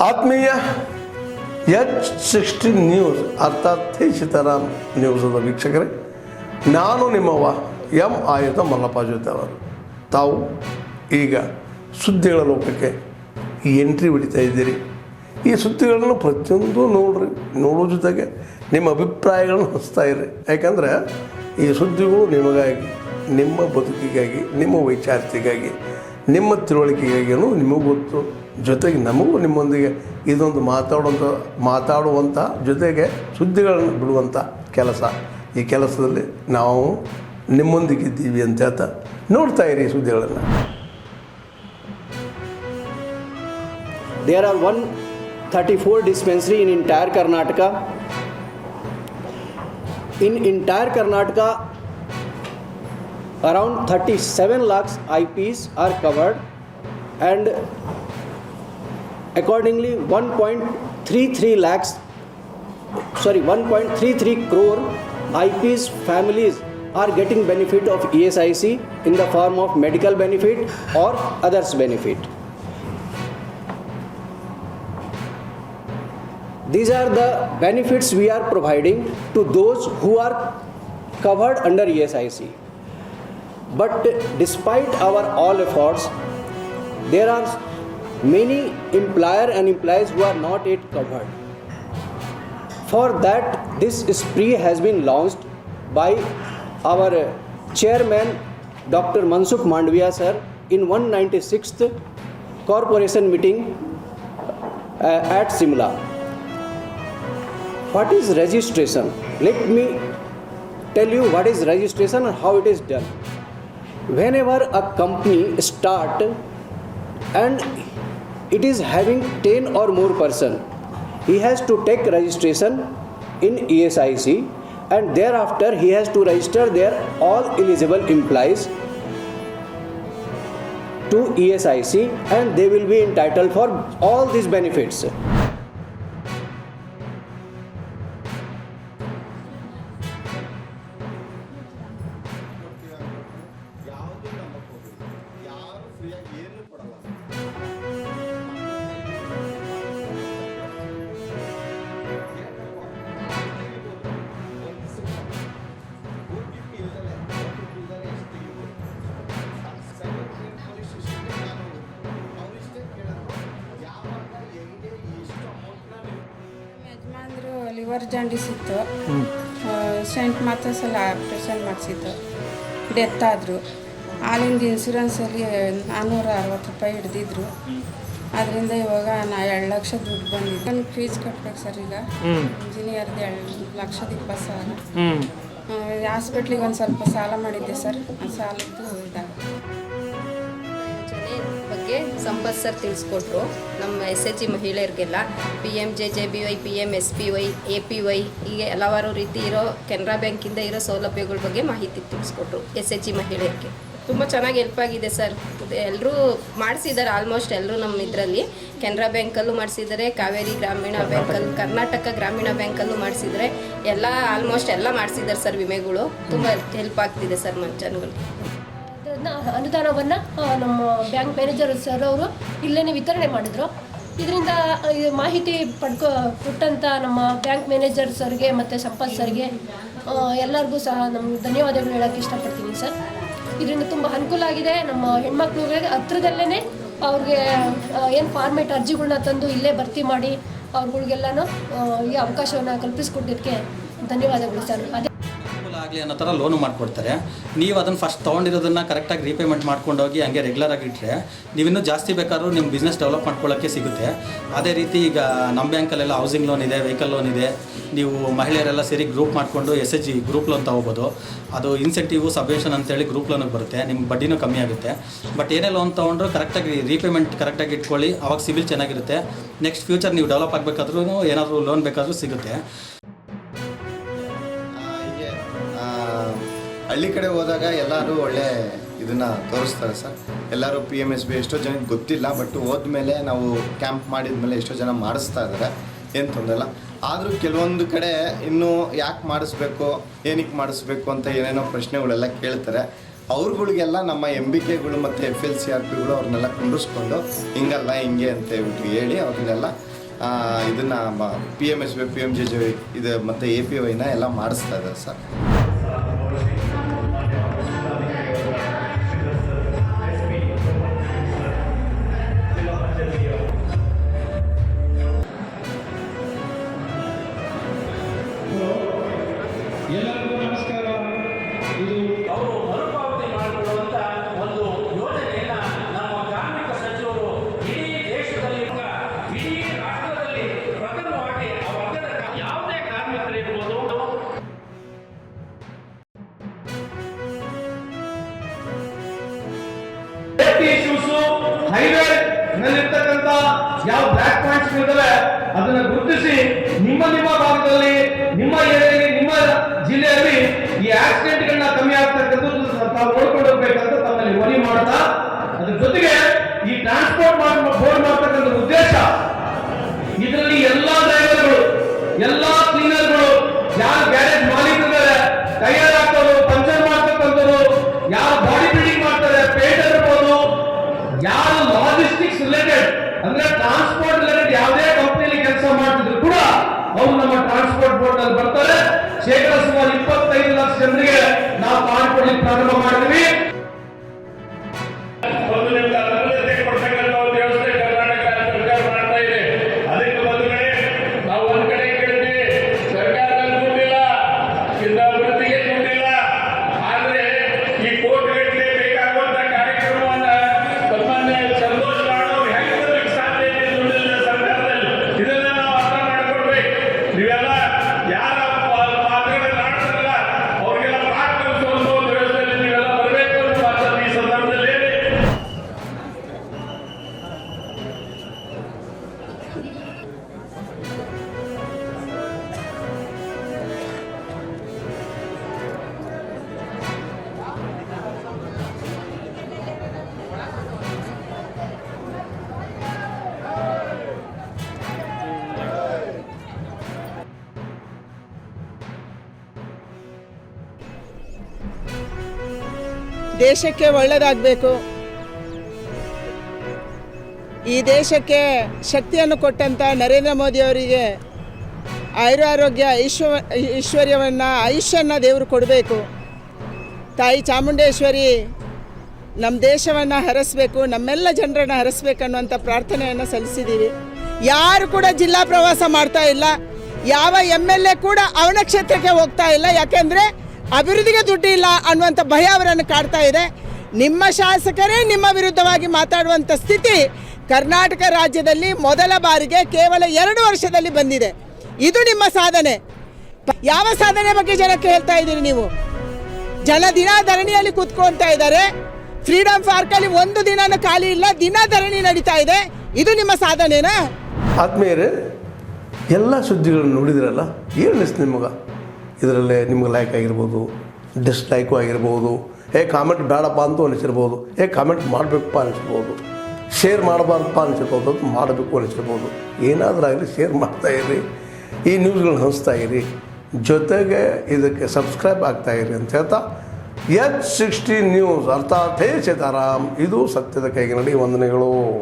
ಆತ್ಮೀಯ H16 news ಅರ್ಥಾತ್ ಸೀತಾರಾಮ್ ನ್ಯೂಸದ ವೀಕ್ಷಕರೇ, ನಾನು ನಿಮ್ಮವ ಎಂ ಆಯುಧ ಮಲ್ಲಪ್ಪ ಜೊತೆ ಅವರು. ತಾವು ಈಗ ಸುದ್ದಿಗಳ ಲೋಕಕ್ಕೆ ಎಂಟ್ರಿ ಹೊಡಿತಾ ಇದ್ದೀರಿ. ಈ ಸುದ್ದಿಗಳನ್ನು ಪ್ರತಿಯೊಂದು ನೋಡೋ ಜೊತೆಗೆ ನಿಮ್ಮ ಅಭಿಪ್ರಾಯಗಳನ್ನು ಹಂಚ್ತಾ ಇರ್ರಿ. ಯಾಕಂದರೆ ಈ ಸುದ್ದಿಗಳು ನಿಮಗಾಗಿ, ನಿಮ್ಮ ಬದುಕಿಗಾಗಿ, ನಿಮ್ಮ ವೈಚಾರಿಕೆಗಾಗಿ, ನಿಮ್ಮ ತಿಳುವಳಿಕೆಗಾಗಿಯೂ ನಿಮಗೂ ಗೊತ್ತು. ಜೊತೆಗೆ ನಮಗೂ ನಿಮ್ಮೊಂದಿಗೆ ಇದೊಂದು ಮಾತಾಡುವಂಥ ಜೊತೆಗೆ ಸುದ್ದಿಗಳನ್ನು ಬಿಡುವಂಥ ಕೆಲಸ. ಈ ಕೆಲಸದಲ್ಲಿ ನಾವು ನಿಮ್ಮೊಂದಿಗಿದ್ದೀವಿ ಅಂತ ಹೇಳ್ತಾ ನೋಡ್ತಾ ಇರಿ ಸುದ್ದಿಗಳನ್ನು. There are 134 dispensary in entire Karnataka. In entire Karnataka, around 37 lakhs IPs are covered, and accordingly 1.33 crore IPs families are getting benefit of ESIC in the form of medical benefit or others benefit. These are the benefits we are providing to those who are covered under ESIC. But despite our all efforts, there are many employer and employees who are not yet covered. For that, this spree has been launched by our chairman Dr. Mansukh Mandviya sir in 196th corporation meeting at Simla. What is registration? Let me tell you what is registration and how it is done. Whenever a company start and it is having 10 or more person, he has to take registration in ESIC, and thereafter he has to register their all eligible employees to ESIC, and they will be entitled for all these benefits. ಯಜಮಾನ್ರು liver jaundice ಇತ್ತು, scent ಮಾತಸಲ್ಲಿ operation ಮಾಡಿಸಿದ್ದು, death ಆದರು. ಹಾಲಿಂದ ಇನ್ಸೂರೆನ್ಸಲ್ಲಿ 460 ರೂಪಾಯಿ ಹಿಡ್ದಿದ್ರು. ಅದರಿಂದ ಇವಾಗ 2 ಲಕ್ಷ ದುಡ್ಡು ಬಂದಿದೆ. ನನಗೆ ಫೀಸ್ ಕಟ್ಬೇಕು ಸರ್. ಈಗ ಇಂಜಿನಿಯರ್ದು 2,20,000. ಹಾಸ್ಪಿಟ್ಲಿಗೆ ಒಂದು ಸ್ವಲ್ಪ ಸಾಲ ಮಾಡಿದ್ದೆ ಸರ್. ಆ ಸಾಲದ್ದು ಇದಾಗುತ್ತೆ. ಬಗ್ಗೆ ಸಂಪತ್ ಸರ್ ತಿಳಿಸ್ಕೊಟ್ರು. ನಮ್ಮ SHG ಮಹಿಳೆಯರಿಗೆಲ್ಲ PMJJBY, PMSPY, APY ಹೀಗೆ ಹಲವಾರು ರೀತಿ ಇರೋ ಕೆನರಾ ಬ್ಯಾಂಕಿಂದ ಇರೋ ಸೌಲಭ್ಯಗಳ ಬಗ್ಗೆ ಮಾಹಿತಿ ತಿಳಿಸ್ಕೊಟ್ರು. SHG ಮಹಿಳೆಯರಿಗೆ ತುಂಬ ಚೆನ್ನಾಗಿ ಹೆಲ್ಪ್ ಆಗಿದೆ ಸರ್. ಎಲ್ಲರೂ ಮಾಡಿಸಿದ್ದಾರೆ, ಆಲ್ಮೋಸ್ಟ್ ಎಲ್ಲರೂ ನಮ್ಮ ಇದರಲ್ಲಿ ಕೆನರಾ ಬ್ಯಾಂಕಲ್ಲೂ ಮಾಡಿಸಿದ್ದಾರೆ, ಕಾವೇರಿ ಗ್ರಾಮೀಣ ಬ್ಯಾಂಕಲ್ಲೂ, ಕರ್ನಾಟಕ ಗ್ರಾಮೀಣ ಬ್ಯಾಂಕಲ್ಲೂ ಮಾಡಿಸಿದ್ದಾರೆ. ಎಲ್ಲ ಆಲ್ಮೋಸ್ಟ್ ಎಲ್ಲ ಮಾಡಿಸಿದ್ದಾರೆ ಸರ್. ವಿಮೆಗಳು ತುಂಬ ಹೆಲ್ಪ್ ಆಗ್ತಿದೆ ಸರ್ ಜನಗಳಿಗೆ. ಅನುದಾನವನ್ನು ನಮ್ಮ ಬ್ಯಾಂಕ್ ಮ್ಯಾನೇಜರ್ ಸರ್ ಅವರು ಇಲ್ಲೇ ವಿತರಣೆ ಮಾಡಿದರು. ಇದರಿಂದ ಮಾಹಿತಿ ಕೊಟ್ಟಂಥ ನಮ್ಮ ಬ್ಯಾಂಕ್ ಮ್ಯಾನೇಜರ್ ಸರ್ಗೆ ಮತ್ತು ಸಂಪತ್ ಸರ್ಗೆ ಎಲ್ಲರಿಗೂ ಸಹ ನಮ್ಗೆ ಧನ್ಯವಾದಗಳು ಹೇಳೋಕ್ಕೆ ಇಷ್ಟಪಡ್ತೀನಿ ಸರ್. ಇದರಿಂದ ತುಂಬ ಅನುಕೂಲ ಆಗಿದೆ. ನಮ್ಮ ಹೆಣ್ಮಕ್ಳಿಗೆ ಹತ್ರದಲ್ಲೇ ಅವ್ರಿಗೆ ಏನು ಫಾರ್ಮೇಟ್ ಅರ್ಜಿಗಳನ್ನ ತಂದು ಇಲ್ಲೇ ಭರ್ತಿ ಮಾಡಿ ಅವ್ರುಗಳಿಗೆಲ್ಲನೂ ಈ ಅವಕಾಶವನ್ನು ಕಲ್ಪಿಸ್ಕೊಟ್ಟಿದ್ದಕ್ಕೆ ಧನ್ಯವಾದಗಳು ಸರ್. ಆಗಲಿ ಅನ್ನೋ ಥರ ಲೋನು ಮಾಡಿಕೊಡ್ತಾರೆ. ನೀವು ಅದನ್ನು ಫಸ್ಟ್ ತೊಗೊಂಡಿರೋದನ್ನು ಕರೆಕ್ಟಾಗಿ ರೀಪೇಮೆಂಟ್ ಮಾಡ್ಕೊಂಡೋಗಿ ಹಂಗೆ ರೆಗ್ಯುಲರಾಗಿ ಇಟ್ಟರೆ ನೀವಿನ್ನೂ ಜಾಸ್ತಿ ಬೇಕಾದ್ರೂ ನಿಮ್ಮ ಬಿಸ್ನೆಸ್ ಡೆವಲಪ್ ಮಾಡ್ಕೊಳ್ಳೋಕ್ಕೆ ಸಿಗುತ್ತೆ. ಅದೇ ರೀತಿ ಈಗ ನಮ್ಮ ಬ್ಯಾಂಕಲ್ಲೆಲ್ಲ ಹೌಸಿಂಗ್ ಲೋನ್ ಇದೆ, ವೆಹಿಕಲ್ ಲೋನ್ ಇದೆ. ನೀವು ಮಹಿಳೆಯರೆಲ್ಲ ಸೇರಿ ಗ್ರೂಪ್ ಮಾಡಿಕೊಂಡು SHG ಗ್ರೂಪ್ ಲೋನ್ ತೊಗೋಬೋದು. ಅದು ಇನ್ಸೆಂಟಿವ್ ಸಬ್ವೆನ್ಷನ್ ಅಂತೇಳಿ ಗ್ರೂಪ್ ಲೋನಿಗೆ ಬರುತ್ತೆ. ನಿಮ್ಗೆ ಬಡ್ಡಿನೂ ಕಮ್ಮಿ ಆಗುತ್ತೆ. ಬಟ್ ಏನೇ ಲೋನ್ ತೊಗೊಂಡ್ರು ಕರೆಕ್ಟಾಗಿ ರೀಪೇಮೆಂಟ್ ಕರೆಕ್ಟಾಗಿ ಇಟ್ಕೊಳ್ಳಿ. ಅವಾಗ ಸಿಬಿಲ್ ಚೆನ್ನಾಗಿರುತ್ತೆ. ನೆಕ್ಸ್ಟ್ ಫ್ಯೂಚರ್ ನೀವು ಡೆವಲಪ್ ಆಗಬೇಕಾದ್ರೂ ಏನಾದರೂ ಲೋನ್ ಬೇಕಾದರೂ ಸಿಗುತ್ತೆ. ಹಳ್ಳಿ ಕಡೆ ಹೋದಾಗ ಎಲ್ಲರೂ ಒಳ್ಳೆ ಇದನ್ನು ತೋರಿಸ್ತಾರೆ ಸರ್. ಎಲ್ಲರೂ PMSB ಎಷ್ಟೋ ಜನಕ್ಕೆ ಗೊತ್ತಿಲ್ಲ, ಬಟ್ ಹೋದ್ಮೇಲೆ ನಾವು ಕ್ಯಾಂಪ್ ಮಾಡಿದ್ಮೇಲೆ ಎಷ್ಟೋ ಜನ ಮಾಡಿಸ್ತಾ ಇದ್ದಾರೆ, ಏನು ತೊಂದರೆ ಇಲ್ಲ. ಆದರೂ ಕೆಲವೊಂದು ಕಡೆ ಇನ್ನೂ ಯಾಕೆ ಮಾಡಿಸ್ಬೇಕು, ಏನಕ್ಕೆ ಮಾಡಿಸ್ಬೇಕು ಅಂತ ಏನೇನೋ ಪ್ರಶ್ನೆಗಳೆಲ್ಲ ಕೇಳ್ತಾರೆ. ಅವ್ರುಗಳಿಗೆಲ್ಲ ನಮ್ಮ MBKಗಳು ಮತ್ತು FLCRPಗಳು ಅವ್ರನ್ನೆಲ್ಲ ಕುಂಡಿಸ್ಕೊಂಡು ಹಿಂಗಲ್ಲ ಹಿಂಗೆ ಅಂತ ಹೇಳ್ಬಿಟ್ಟು ಹೇಳಿ ಅವ್ರನ್ನೆಲ್ಲ ಇದನ್ನು PMSY PMJJY ಇದು ಮತ್ತು APYನ ಎಲ್ಲ ಮಾಡಿಸ್ತಾ ಇದ್ದಾರೆ ಸರ್. ಎಲ್ಲರಿಗೂ ನಮಸ್ಕಾರ. ಇದು ಅವರು ಮರುಪಾವತಿ ಮಾಡಿಕೊಳ್ಳುವಂಥ ಒಂದು ಯೋಜನೆಯನ್ನ ನಮ್ಮ ಕಾರ್ಮಿಕ ಸಚಿವರು ಇಡೀ ದೇಶದಲ್ಲಿ ಇಡೀ ರಾಷ್ಟ್ರದಲ್ಲಿ ಪ್ರಥಮವಾಗಿ ಆ ವರ್ಗದ ಯಾವುದೇ ಕಾರ್ಮಿಕರಿರ್ಬೋದು ಹೈವೇ ನಲ್ಲಿರ್ತಕ್ಕಂಥ ಯಾವ ಬ್ಲಾಕ್ ಪಾಯಿಂಟ್ಸ್ ಇದ್ದಾವೆ ಅದನ್ನ ಗುರುತಿಸಿ ನಿಮ್ಮ ಭಾಗದಲ್ಲಿ, ನಿಮ್ಮ ಏರಿಯಾದಲ್ಲಿ, ನಿಮ್ಮ ಜಿಲ್ಲೆಯಲ್ಲಿ ಈ ಆಕ್ಸಿಡೆಂಟ್ಗಳನ್ನ ಕಮ್ಮಿ ಆಗ್ತಕ್ಕಂಥದ್ದು ತಾವು ನೋಡ್ಕೊಂಡು ಹೋಗ್ಬೇಕಂತ ತಮ್ಮಲ್ಲಿ ಮನವಿ ಮಾಡ್ತಾ, ಅದ್ರ ಜೊತೆಗೆ ಈ ಟ್ರಾನ್ಸ್ಪೋರ್ಟ್ ಬೋರ್ಡ್ ಮಾಡ್ತಕ್ಕಂಥ ಉದ್ದೇಶ ಇದರಲ್ಲಿ ಎಲ್ಲಾ ಡ್ರೈವರ್ಗಳು, ಎಲ್ಲಾ ಕ್ಲೀನರ್ಗಳು, ಯಾರು ಗ್ಯಾರೇಜ್ ಮಾಲೀಕರಿದ್ದಾರೆ, ಟೈರ್ ಹಾಕೋರು, ಪಂಚರ್ ಮಾಡ್ತಕ್ಕಂಥವ್ರು, ಯಾರು ಬಾಡಿ ಬಿಲ್ಡಿಂಗ್ ಮಾಡ್ತಾರೆ, ಪೇಂಟರ್ ಇರ್ಬೋದು, ಯಾರು ಲಾಜಿಸ್ಟಿಕ್ಸ್ ರಿಲೇಟೆಡ್ ಅಂದ್ರೆ ಟ್ರಾನ್ಸ್ಪೋರ್ಟ್ ರಿಲೇಟೆಡ್ ಯಾವುದೇ ಕಂಪನಿಯಲ್ಲಿ ಕೆಲಸ ಮಾಡ್ತಿದ್ರು ಕೂಡ ಅವರು ನಮ್ಮ ಟ್ರಾನ್ಸ್ಪೋರ್ಟ್ ಬೋರ್ಡ್ ನಲ್ಲಿ ಬರ್ತಾರೆ. ಶೇಕಡ ಸುಮಾರು 25 ಲಕ್ಷ ಜನರಿಗೆ ನಾವು ಕಾರ್ಡ್ ಕೊಡ್ಲಿಕ್ಕೆ ಪ್ರಾರಂಭ ಮಾಡಿದ್ವಿ. ದೇಶಕ್ಕೆ ಒಳ್ಳೆಯದಾಗಬೇಕು, ಈ ದೇಶಕ್ಕೆ ಶಕ್ತಿಯನ್ನು ಕೊಟ್ಟಂಥ ನರೇಂದ್ರ ಮೋದಿಯವರಿಗೆ ಆಯುರಾರೋಗ್ಯ ಐಶ್ವರ್ಯವನ್ನು ಆಯುಷ್ಯವನ್ನು ದೇವರು ಕೊಡಬೇಕು. ತಾಯಿ ಚಾಮುಂಡೇಶ್ವರಿ ನಮ್ಮ ದೇಶವನ್ನು ಹರಸಬೇಕು, ನಮ್ಮೆಲ್ಲ ಜನರನ್ನು ಹರಸಬೇಕನ್ನುವಂಥ ಪ್ರಾರ್ಥನೆಯನ್ನು ಸಲ್ಲಿಸಿದ್ದೀವಿ. ಯಾರು ಕೂಡ ಜಿಲ್ಲಾ ಪ್ರವಾಸ ಮಾಡ್ತಾ ಇಲ್ಲ, ಯಾವ MLA ಕೂಡ ಅವನ ಕ್ಷೇತ್ರಕ್ಕೆ ಹೋಗ್ತಾ ಇಲ್ಲ. ಯಾಕೆಂದರೆ ಅಭಿವೃದ್ಧಿಗೆ ದುಡ್ಡು ಇಲ್ಲ ಅನ್ನುವಂಥ ಭಯ ಅವರನ್ನು ಕಾಡ್ತಾ ಇದೆ. ನಿಮ್ಮ ಶಾಸಕರೇ ನಿಮ್ಮ ವಿರುದ್ಧವಾಗಿ ಮಾತಾಡುವಂಥ ಸ್ಥಿತಿ ಕರ್ನಾಟಕ ರಾಜ್ಯದಲ್ಲಿ ಮೊದಲ ಬಾರಿಗೆ ಕೇವಲ 2 ವರ್ಷದಲ್ಲಿ ಬಂದಿದೆ. ಇದು ನಿಮ್ಮ ಸಾಧನೆ. ಯಾವ ಸಾಧನೆ ಬಗ್ಗೆ ಜನಕ್ಕೆ ಹೇಳ್ತಾ ಇದ್ದೀರಿ ನೀವು? ಜನ ದಿನ ಧರಣಿಯಲ್ಲಿ ಕೂತ್ಕೊಳ್ತಾ ಇದ್ದಾರೆ. ಫ್ರೀಡಮ್ ಪಾರ್ಕಲ್ಲಿ ಒಂದು ದಿನ ಖಾಲಿ ಇಲ್ಲ, ದಿನ ಧರಣಿ ನಡೀತಾ ಇದೆ. ಇದು ನಿಮ್ಮ ಸಾಧನೆನಾ? ಆದ್ಮೇಲೆ ಎಲ್ಲ ಸುದ್ದಿಗಳನ್ನು ನೋಡಿದ್ರಲ್ಲ, ಏನು ಅನಿಸ್ತು ನಿಮಗೆ? ಇದರಲ್ಲೇ ನಿಮ್ಗೆ ಲೈಕ್ ಆಗಿರ್ಬೋದು, ಡಿಸ್ಲೈಕು ಆಗಿರ್ಬೋದು, ಕಾಮೆಂಟ್ ಬೇಡಪ್ಪ ಅಂತೂ ಅನಿಸಿರ್ಬೋದು, ಕಾಮೆಂಟ್ ಮಾಡಬೇಕಪ್ಪ ಅನಿಸ್ಬೋದು, ಶೇರ್ ಮಾಡಬಾರ್ದಪ್ಪ ಅನಿಸಿರ್ಬೋದು, ಅದು ಮಾಡಬೇಕು ಅನಿಸಿರ್ಬೋದು. ಏನಾದರೂ ಆಗಲಿ ಶೇರ್ ಮಾಡ್ತಾಯಿರಿ, ಈ ನ್ಯೂಸ್ಗಳನ್ನ ಹಂಚ್ತಾ ಇರಿ, ಜೊತೆಗೆ ಇದಕ್ಕೆ ಸಬ್ಸ್ಕ್ರೈಬ್ ಆಗ್ತಾಯಿರಿ ಅಂತ ಹೇಳ್ತಾ H16 ನ್ಯೂಸ್ ಅರ್ಥಾತ್ ಹೇ ಸೀತಾರಾಮ್, ಇದು ಸತ್ಯದ ಕೈಗೆ ನಡಿ. ವಂದನೆಗಳು.